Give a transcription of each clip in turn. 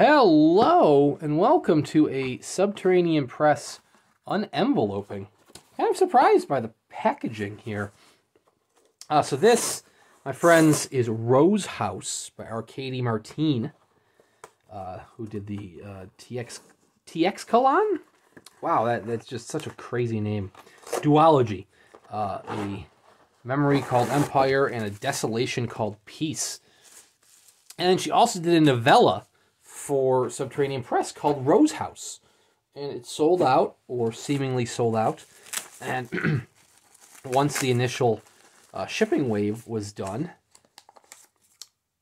Hello, and welcome to a Subterranean Press unenveloping. Kind of surprised by the packaging here. So this, my friends, is Rose House by Arkady Martine, who did the TX Colon? Wow, that's just such a crazy name. Duology. A memory called Empire and a desolation called Peace. And she also did a novella for Subterranean Press called Rose House. And it sold out, or seemingly sold out. And once the initial shipping wave was done,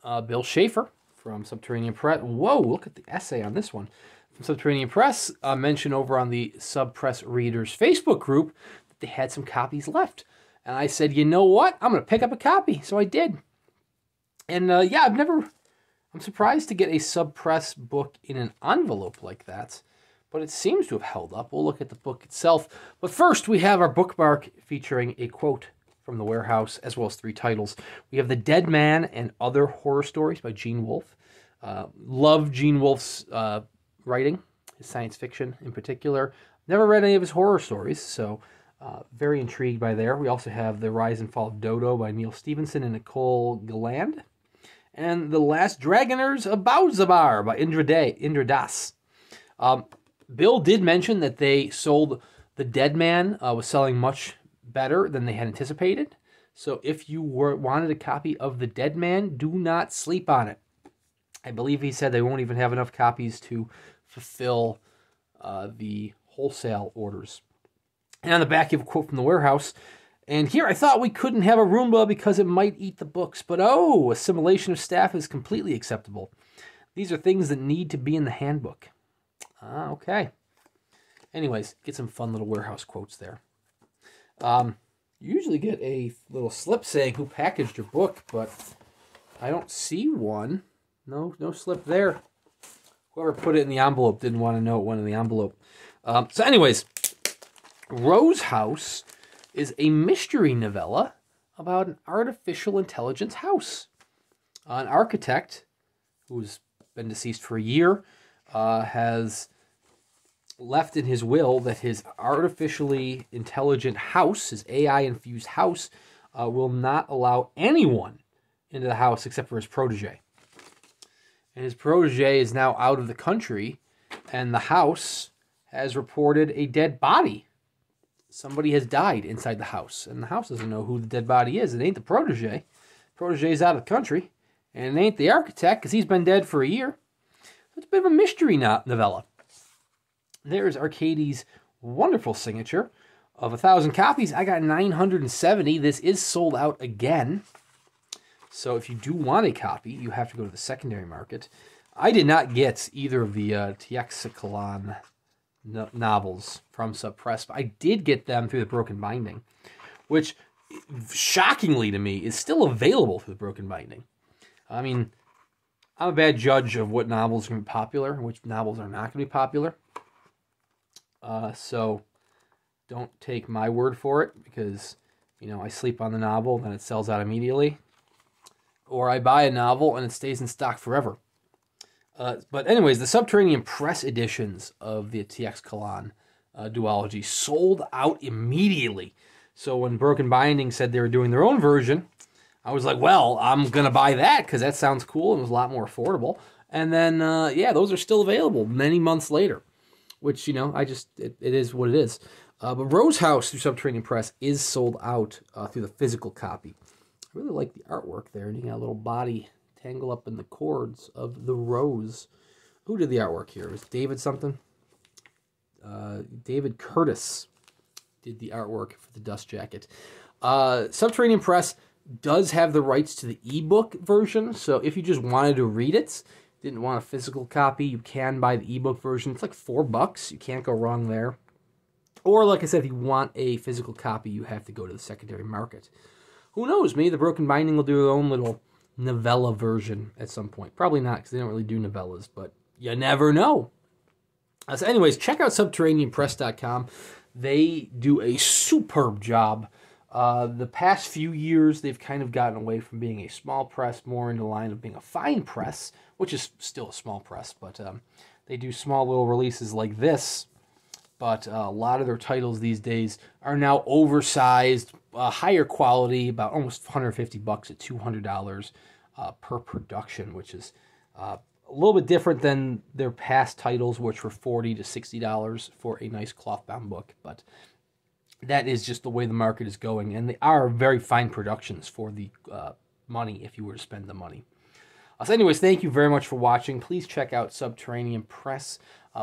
Bill Schaefer from Subterranean Press, whoa, look at the essay on this one, from Subterranean Press, mentioned over on the Sub Press Readers Facebook group that they had some copies left. And I said, you know what? I'm going to pick up a copy. So I did. And yeah, I'm surprised to get a Sub Press book in an envelope like that, but it seems to have held up. We'll look at the book itself. But first, we have our bookmark featuring a quote from The Warehouse, as well as 3 titles. We have The Dead Man and Other Horror Stories by Gene Wolfe. Love Gene Wolfe's writing, his science fiction in particular. Never read any of his horror stories, so very intrigued by there. We also have The Rise and Fall of Dodo by Neil Stephenson and Nicole Galland. And The Last Dragoners of Bowzabar by Indra Das. Bill did mention that they sold The Dead Man, was selling much better than they had anticipated. So if you wanted a copy of The Dead Man, do not sleep on it. I believe he said they won't even have enough copies to fulfill the wholesale orders. And on the back, you have a quote from The Warehouse. And here I thought we couldn't have a Roomba because it might eat the books. But oh, assimilation of staff is completely acceptable. These are things that need to be in the handbook. Okay. Anyways, get some fun little Warehouse quotes there. You usually get a little slip saying who packaged your book, but I don't see one. No slip there. Whoever put it in the envelope didn't want to know it went in the envelope. So anyways, Rose House is a mystery novella about an artificial intelligence house. An architect who's been deceased for a year has left in his will that his artificially intelligent house, his AI-infused house, will not allow anyone into the house except for his protege. And his protege is now out of the country, and the house has reported a dead body. Somebody has died inside the house, and the house doesn't know who the dead body is. It ain't the protege. Protege's out of the country, and it ain't the architect because he's been dead for a year. So it's a bit of a mystery novella. There's Arkady's wonderful signature of 1,000 copies. I got 970. This is sold out again. So if you do want a copy, you have to go to the secondary market. I did not get either of the TX Colon novels from Sub Press, but I did get them through the Broken Binding, which, shockingly to me, is still available through the Broken Binding. I mean, I'm a bad judge of what novels are going to be popular and which novels are not going to be popular. So don't take my word for it, because, you know, I sleep on the novel, then it sells out immediately. Or I buy a novel and it stays in stock forever. But anyways, the Subterranean Press editions of the TX Colon duology sold out immediately. So when Broken Binding said they were doing their own version, I was like, well, I'm going to buy that because that sounds cool and was a lot more affordable. And then, yeah, those are still available many months later, which, you know, it is what it is. But Rose House through Subterranean Press is sold out through the physical copy. I really like the artwork there. And you got a little body tangle up in the cords of the rose. Who did the artwork here? It was David something? David Curtis did the artwork for the dust jacket. Subterranean Press does have the rights to the ebook version, so if you just wanted to read it, didn't want a physical copy, you can buy the ebook version. It's like $4. You can't go wrong there. Or, like I said, if you want a physical copy, you have to go to the secondary market. Who knows? Maybe the Broken Binding will do their own little novella version at some point. Probably not, because they don't really do novellas, but you never know. So anyways, check out subterraneanpress.com. They do a superb job The past few years, they've kind of gotten away from being a small press, more into the line of being a fine press, which is still a small press, but they do small little releases like this. But a lot of their titles these days are now oversized, higher quality, about almost $150 at $200 per production, which is a little bit different than their past titles, which were $40 to $60 for a nice cloth-bound book. But that is just the way the market is going, and they are very fine productions for the money if you were to spend the money. So anyways, thank you very much for watching. Please check out Subterranean Press.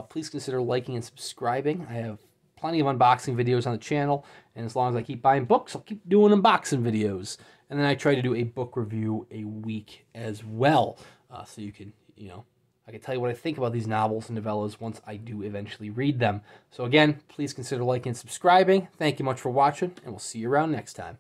Please consider liking and subscribing. I have plenty of unboxing videos on the channel, and as long as I keep buying books, I'll keep doing unboxing videos. And then I try to do a book review a week as well, so you can, I can tell you what I think about these novels and novellas once I do eventually read them. So again, please consider liking and subscribing. Thank you much for watching, and we'll see you around next time.